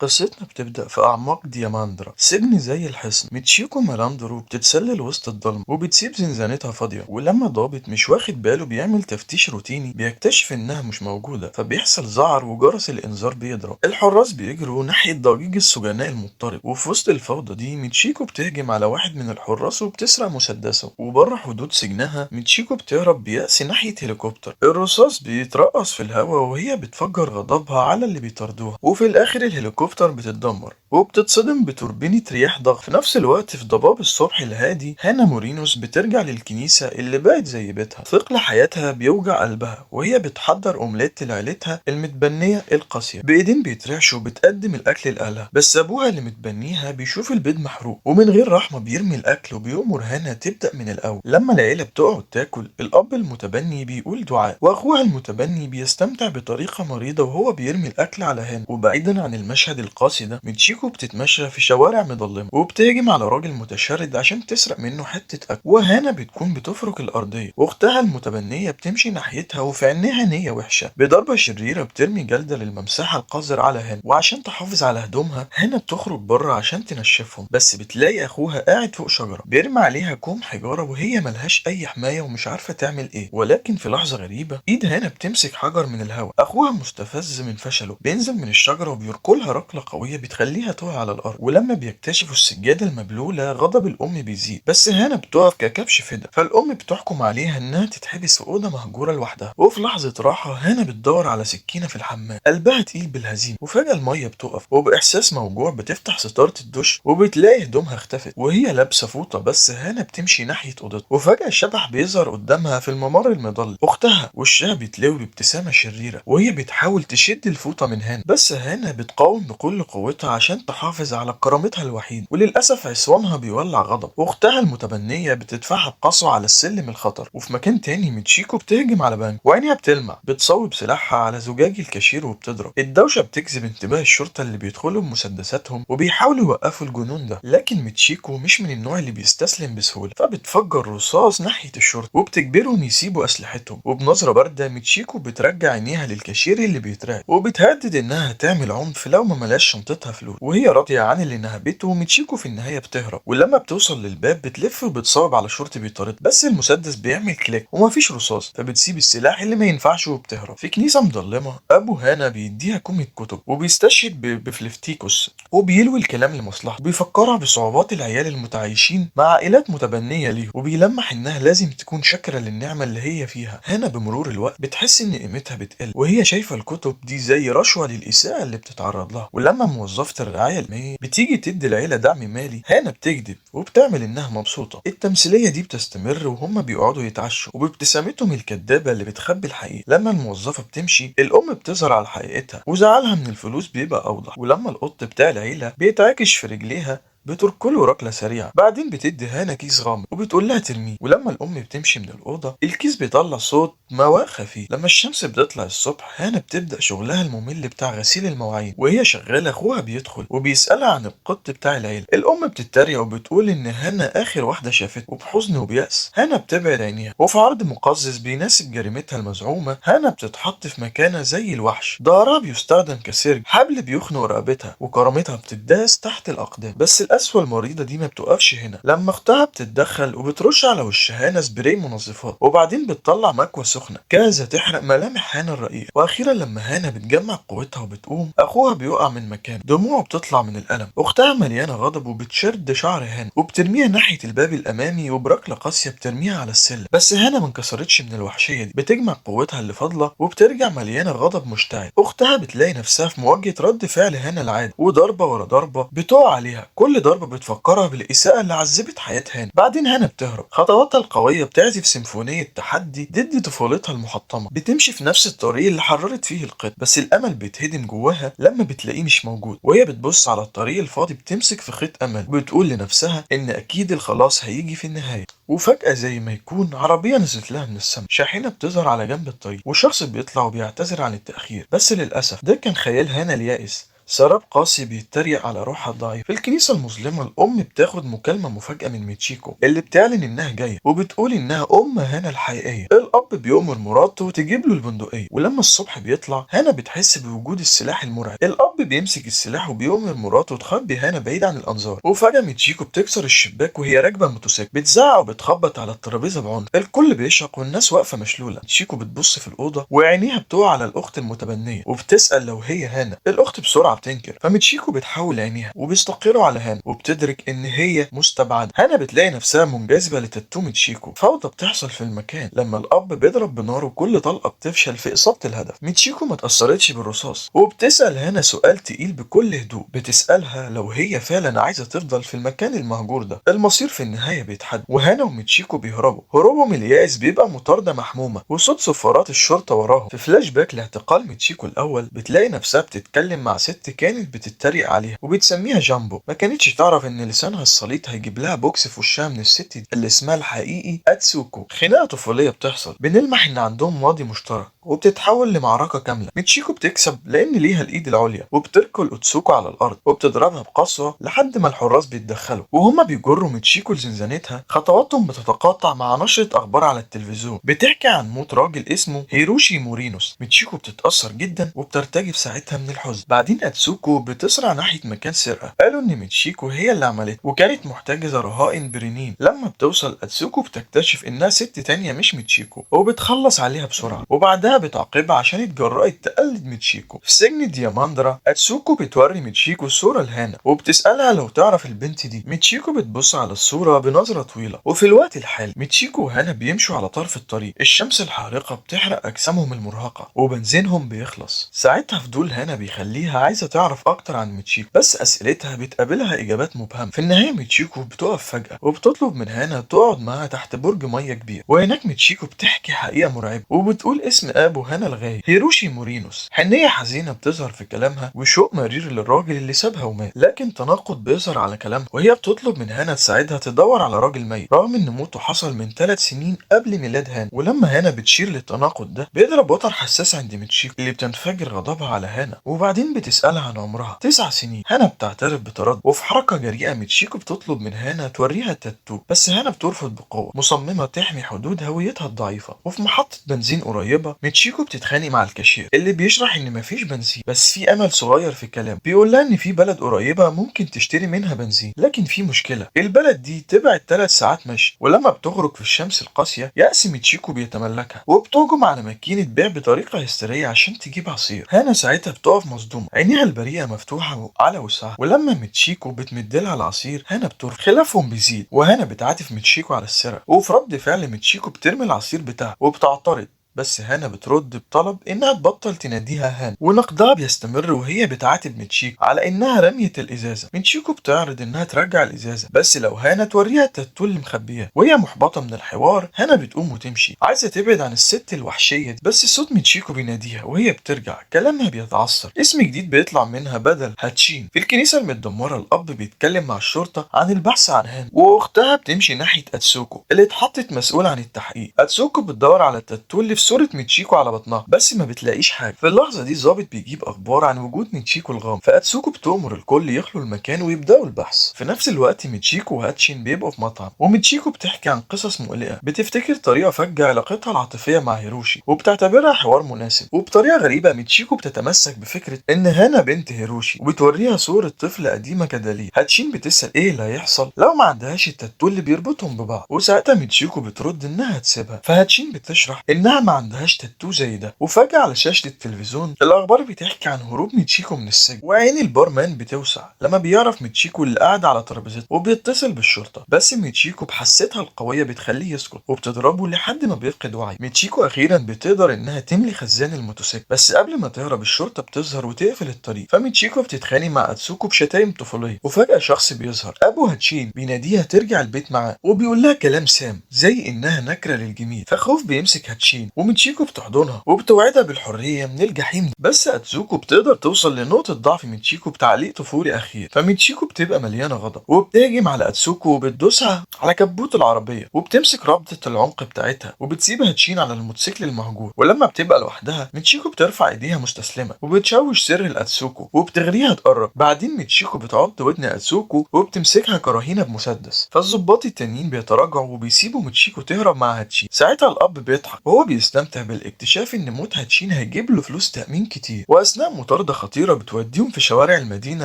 قصتنا بتبدأ في أعماق دياماندرا، سجن زي الحصن. ميتشيكو مالاندرو بتتسلل وسط الضلمة وبتسيب زنزانتها فاضية، ولما ضابط مش واخد باله بيعمل تفتيش روتيني بيكتشف إنها مش موجودة، فبيحصل زعر وجرس الإنذار بيضرب. الحراس بيجروا ناحية ضجيج السجناء المضطرب، وفي وسط الفوضى دي ميتشيكو بتهجم على واحد من الحراس وبتسرق مسدسه. وبره حدود سجنها ميتشيكو بتهرب بيأس ناحية هليكوبتر. الرصاص بيترقص في الهواء وهي بتفجر غضبها على اللي بيطاردوها، وفي الآخر الهليكوبتر بتتدمر وبتتصدم بتوربينة رياح ضغط. في نفس الوقت في ضباب الصبح الهادي هانا مورينوس بترجع للكنيسة اللي بقت زي بيتها. ثقل حياتها بيوجع قلبها وهي بتحضر أومليت لعيلتها المتبنية القاسية بإيدين بيترعشوا وبتقدم الأكل لأهلها. بس أبوها اللي متبنيها بيشوف البيض محروق ومن غير رحمة بيرمي الأكل وبيأمر هانا تبدأ من الأول. لما العيلة بتقعد تاكل الأب المتبني بيقول دعاء، وأخوها المتبني بيستمتع بطريقة مريضة وهو بيرمي الأكل على هانا. وبعيدا عن المشهد القاسي ده ميتشيكو بتتمشى في شوارع مظلمة وبتهجم على راجل متشرد عشان تسرق منه حتة أكل، وهانا بتكون بتفرك الأرضية واختها المتبنية بتمشي ناحيتها وفي عينيها نية وحشة. بضربة شريرة بترمي جلدة للممسحة القذر على هانا، وعشان تحافظ على هدومها هانا بتخرج بره عشان تنشفهم، بس بتلاقي أخوها قاعد فوق شجرة بيرمي عليها كوم حجارة وهي ملهاش أي حماية ومش عارفة تعمل إيه. ولكن في لحظة غريبة إيد هانا بتمسك حجر من الهواء. أخوها مستفز من فشله بينزل من الشجرة وبيركلها ركلة قوية بتخليها تقع على الأرض. ولما بيكتشفوا السجادة المبلولة غضب الأم بيزيد، بس هانا بتقف ككبش فدا، فالأم بتحكم عليها إنها تتحبس في أوضة مهجورة لوحدها. وفي لحظة راحة هانا بتدور على سكينة في الحمام، قلبها تقيل بالهزيمة. وفجأة المية بتقف وبإحساس موجوع بتفتح ستارة الدش وبتلاقي هدومها اختفت وهي لابسة فوطة بس. هانا بتمشي ناحية أوضتها وفجأة الشبح بيظهر قدامها في الممر المظلم. أختها وشها بيتلوي بابتسامة شريرة وهي بتحاول تشد الفوطة من هانا، بس هانا بتقاوم بكل قوتها عشان تحافظ على كرامتها الوحيدة. وللأسف عصوانها بيولع غضب واختها المتبنية بتدفعها بقسوة على السلم الخطر. وفي مكان تاني ميتشيكو بتهجم على بنك وعينيها بتلمع، بتصوب سلاحها على زجاج الكاشير وبتضرب. الدوشة بتجذب انتباه الشرطة اللي بيدخلوا بمسدساتهم وبيحاولوا يوقفوا الجنون ده، لكن ميتشيكو مش من النوع اللي بيستسلم بسهولة، فبتفجر رصاص ناحية الشرطة وبتجبرهم يسيبوا أسلحتهم. وبنظرة باردة ميتشيكو بترجع عينيها للكاشير اللي بيترعب وبتهدد انها تعمل عنف لو ما ملاش شنطتها فلوس، وهي راضية عن اللي نهبته. وميتشيكو في النهاية بتهرب، ولما بتوصل للباب بتلف وبتصوب على شرطي بيطارد، بس المسدس بيعمل كليك ومفيش رصاص، فبتسيب السلاح اللي ما ينفعش وبتهرب. في كنيسة مظلمة ابو هانا بيديها كومة كتب وبيستشهد بفليفتيكوس وبيلوي الكلام لمصلحته، بيفكرها بصعوبات العيال المتعايشين مع عائلات متبنية ليه، وبيلمح انها لازم تكون شاكرة للنعمة اللي هي فيها. هانا بمرور الوقت بتحس ان قيمتها بتقل وهي شايفة الكتب دي زي رشوة للإساءة اللي بتتعرض لها. ولما موظفة الرعاية المالية بتيجي تدي العيلة دعم مالي هانا بتكذب وبتعمل انها مبسوطة. التمثيلية دي بتستمر وهم بيقعدوا يتعشوا وبابتسامتهم الكدابة اللي بتخبي الحقيقة. لما الموظفة بتمشي الأم بتظهر على حقيقتها وزعلها من الفلوس بيبقى أوضح. ولما القط بتاع العيلة بيتعكش في رجليها بتركله ركلة سريعة. بعدين بتدي هانا كيس غامض وبتقول لها ترميه. ولما الأم بتمشي من الأوضة الكيس بيطلع صوت مواء خفيف. لما الشمس بتطلع الصبح هانا بتبدأ شغلها الممل بتاع غسيل المواعين، وهي شغالة أخوها بيدخل وبيسألها عن القط بتاع العيلة. الأم بتتريق وبتقول إن هانا آخر واحدة شافته، وبحزن وبيأس هانا بتبعد عينيها. وفي عرض مقزز بيناسب جريمتها المزعومة هانا بتتحط في مكانة زي الوحش، ظهرها بيستخدم كسرج، حبل بيخنق رقبتها وكرامتها بتداس تحت الأقدام. بس القسوة المريضة دي ما بتوقفش هنا، لما اختها بتتدخل وبترش على وش هانا سبراي منظفات وبعدين بتطلع مكوى سخنة جاهزة تحرق ملامح هانا الرقيقة. واخيرا لما هانا بتجمع قوتها وبتقوم اخوها بيقع من مكانه، دموعه بتطلع من الألم. اختها مليانة غضب وبتشد شعر هانا وبترميها ناحية الباب الأمامي وبركلة قاسية بترميها على السلم. بس هانا ما انكسرتش من الوحشية دي، بتجمع قوتها اللي فاضلة وبترجع مليانة غضب مشتعل. اختها بتلاقي نفسها في مواجهة رد فعل هانا العادي، وضربة ورا ضربة بتقع عليها، كل ضربة بتفكرها بالإساءة اللي عذبت حياة هانا. بعدين هانا بتهرب، خطواتها القوية بتعزف سيمفونية تحدي ضد طفولتها المحطمة. بتمشي في نفس الطريق اللي حررت فيه القط، بس الأمل بيتهدم جواها لما بتلاقيه مش موجود. وهي بتبص على الطريق الفاضي بتمسك في خيط أمل وبتقول لنفسها إن أكيد الخلاص هيجي في النهاية. وفجأة زي ما يكون عربية نزلت لها من السما، شاحنة بتظهر على جنب الطريق وشخص بيطلع وبيعتذر عن التأخير. بس للأسف ده كان خيال هانا اليائس، سراب قاسي بيتريق على روحها الضعيف. في الكنيسة المظلمة الأم بتاخد مكالمة مفاجأة من ميتشيكو اللي بتعلن إنها جاية وبتقول إنها أم هانا الحقيقية. الأب بيؤمر مراته تجيب له البندقية، ولما الصبح بيطلع هانا بتحس بوجود السلاح المرعب. الأب بيمسك السلاح وبيؤمر مراته تخبي هانا بعيد عن الأنظار. وفجأة ميتشيكو بتكسر الشباك وهي راكبة موتوسيكل، بتزعق وبتخبط على الترابيزة بعنف. الكل بيشرق والناس واقفة مشلولة. ميتشيكو بتبص في الأوضة وعينيها بتقع على الأخت المتبنية وبتسأل لو هي هانا. الأخت بسرعة بتنكر، فميتشيكو بتحول عينيها وبيستقروا على هانا وبتدرك إن هي مستبعدة. هانا بتلاقي نفسها منجذبة لتاتو ميتشيكو. فوضى بتحصل في المكان لما الأب بيضرب بنار وكل طلقة بتفشل في إصابة الهدف. ميتشيكو ما اتأثرتش بالرصاص وبتسأل هانا سؤال تقيل بكل هدوء. بتسألها لو هي فعلا عايزة تفضل في المكان المهجور ده. المصير في النهاية بيتحدد، وهانا وميتشيكو بيهربوا. هروبهم اليائس بيبقى مطاردة محمومة وصوت صفارات الشرطة وراهم. في فلاش باك لاعتقال ميتشيكو الأول بتلاقي نفسها بتتكلم مع ست كانت بتتريق عليها وبتسميها جامبو. ما كانتش تعرف إن لسانها السليط هيجيب لها بوكس في وشها من الست دي اللي اسمها الحقيقي أتسوكو. خناقة طفولية بتحصل، بنلمح إن عندهم ماضي مشترك وبتتحول لمعركة كاملة. ميتشيكو بتكسب لأن ليها الإيد العليا وبتركل أوتسوكو على الأرض وبتضربها بقسوة لحد ما الحراس بيتدخلوا وهما بيجروا ميتشيكو لزنزانتها. خطواتهم بتتقاطع مع نشرة أخبار على التلفزيون بتحكي عن موت راجل اسمه هيروشي مورينوس. ميتشيكو بتتأثر جدا وبترتجف ساعتها من الحزن. بعدين أتسوكو بتسرع ناحية مكان سرقة قالوا إن ميتشيكو هي اللي عملته وكانت محتجزة رهائن برنين. لما بتوصل أتسوكو بتكتشف إنها ست تانية مش ميتشيكو وبتخلص عليها بسرعة، وبعدها بتعاقبها عشان اتجرأت تقلد ميتشيكو. في سجن دياماندرا أتسوكو بتوري ميتشيكو صورة لهانا وبتسألها لو تعرف البنت دي. ميتشيكو بتبص على الصورة بنظرة طويلة. وفي الوقت الحالي ميتشيكو وهانا بيمشوا على طرف الطريق. الشمس الحارقة بتحرق أجسامهم المرهقة وبنزينهم بيخلص. ساعتها فضول هانا بيخليها عايزة تعرف أكتر عن ميتشيكو، بس أسئلتها بتقابلها إجابات مبهمة. في النهاية ميتشيكو بتقف فجأة وبتطلب من هانا تقعد معاها تحت برج مية كبير، وهناك ميتشيكو بتحكي حقيقة مرعبة وبتقول اسم أبو هانا الغايب هيروشي مورينوس. حنية حزينة بتظهر في كلامها وشوق مرير للراجل اللي سابها ومات، لكن تناقض بيظهر على كلامها وهي بتطلب من هانا تساعدها تدور على راجل ميت رغم ان موته حصل من 3 سنين قبل ميلاد هانا. ولما هانا بتشير للتناقض ده بيضرب وتر حساس عند ميتشيكو اللي بتنفجر غضبها على هانا. وبعدين بتسألها عن عمرها 9 سنين. هانا بتعترف بتردد، وفي حركة جريئة ميتشيكو بتطلب من هانا توريها التاتو، بس هانا بترفض بقوة مصممة تحمي حدود هويتها الضعيفة. وفي محطة بنزين قريبة ميتشيكو بتتخانق مع الكاشير اللي بيشرح ان مفيش بنزين بس في امل صغير في الكلام. بيقول لها ان في بلد قريبة ممكن تشتري منها بنزين، لكن في مشكلة البلد دي تبعد 3 ساعات مشي. ولما بتغرق في الشمس القاسية يأس ميتشيكو بيتملكها وبتهجم على ماكينة بيع بطريقة هستيرية عشان تجيب عصير. هانا ساعتها بتقف مصدومة، عينيها البريئة مفتوحة على وسعها. ولما ميتشيكو بتمدلها العصير هانا بترفض. خلافهم بيزيد وهانا بتعاتب ميتشيكو على السرقة، وفي رد فعل ميتشيكو بترمي العصير بتاعها وبتعترض، بس هانا بترد بطلب انها تبطل تناديها هانا. ونقدها بيستمر وهي بتعاتب ميتشيكو على انها رميت الازازه. ميتشيكو بتعرض انها ترجع الازازه بس لو هانا توريها التاتو اللي مخبياه. وهي محبطه من الحوار هانا بتقوم وتمشي عايزه تبعد عن الست الوحشيه دي، بس صوت ميتشيكو بيناديها وهي بترجع. كلامها بيتعثر، اسم جديد بيطلع منها بدل هاتشين. في الكنيسه المدمره الاب بيتكلم مع الشرطه عن البحث عن هانا، واختها بتمشي ناحيه اتسوكو اللي اتحطت مسؤول عن التحقيق. اتسوكو بتدور على التاتو اللي في صورة ميتشيكو على بطنها بس ما بتلاقيش حاجة. في اللحظة دي ظابط بيجيب أخبار عن وجود ميتشيكو الغامض، فأتسوكو بتأمر الكل يخلوا المكان ويبدأوا البحث. في نفس الوقت ميتشيكو وهاتشين بيبقوا في مطعم، وميتشيكو بتحكي عن قصص مقلقة. بتفتكر طريقة فجة علاقتها العاطفية مع هيروشي وبتعتبرها حوار مناسب. وبطريقة غريبة ميتشيكو بتتمسك بفكرة إن هانا بنت هيروشي وبتوريها صورة طفل قديمة كدليل. هاتشين بتسأل إيه اللي هيحصل لو ما عندهاش التاتو اللي بيربطهم ببعض، وساعتها ميتشيكو بترد إنها تسيبها. فهاتشين بتشرح إنها ما عندهاش تاتو زي ده. وفجأة على شاشة التلفزيون الأخبار بتحكي عن هروب ميتشيكو من السجن، وعين البارمان بتوسع لما بيعرف ميتشيكو اللي قاعد على ترابيزته وبيتصل بالشرطة. بس ميتشيكو بحستها القوية بتخليه يسكت وبتضربه لحد ما بيفقد وعي. ميتشيكو أخيرا بتقدر إنها تملي خزان الموتوسيكل، بس قبل ما تهرب الشرطة بتظهر وتقفل الطريق. فميتشيكو بتتخانق مع أتسوكو بشتايم طفولية، وفجأة شخص بيظهر أبو هاتشين بيناديها ترجع البيت معاه وبيقول لها كلام سام زي إنها نكرة للجميل. فخوف بيمسك هاتشين وميتشيكو بتحضنها وبتوعدها بالحرية من الجحيم دي. بس اتسوكو بتقدر توصل لنقطة ضعف ميتشيكو بتعليق طفولي أخير، فميتشيكو بتبقى مليانة غضب وبتهجم على اتسوكو وبتدوسها على كبوت العربية وبتمسك رابطة العنق بتاعتها وبتسيبها تشين على الموتوسيكل المهجور. ولما بتبقى لوحدها ميتشيكو بترفع ايديها مستسلمة وبتشوش سر لاتسوكو وبتغريها تقرب. بعدين ميتشيكو بتعض ودن اتسوكو وبتمسكها كرهينة بمسدس، فالظباط التانيين بيتراجعوا وبيسيبوا ميتشيكو تهرب مع هاتشين. ساعتها الاب بيضحك وهو بيستمتع بالاكتشاف ان موت هاتشين هيجيب له فلوس تأمين كتير. واثناء مطاردة خطيرة بتوديهم في شوارع المدينة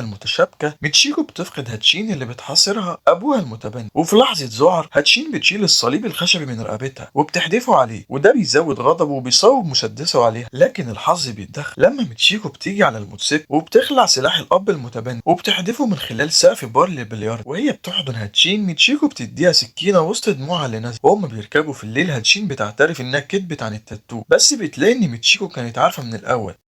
المتشابكة ميتشيكو بتفقد هاتشين اللي بتحاصرها ابوها المتبني. وفي لحظة ذعر هاتشين بتشيل الصليب الخشبي من رقبتها وبتحدفه عليه، وده بيزود غضبه وبيصوب مسدسه عليها. لكن الحظ بيتدخل لما ميتشيكو بتيجي على الموتوسيكل وبتخلع سلاح الاب المتبني وبتحدفه من خلال سقف بار للبلياردو. وهي بتحضن هاتشين ميتشيكو بتديها سكينه وسط دموعها اللي نازله. وهم بيركبوا في الليل هاتشين بتعترف انها كدبت عن التاتو، بس بتلاقي ان ميتشيكو كانت عارفه من الاول.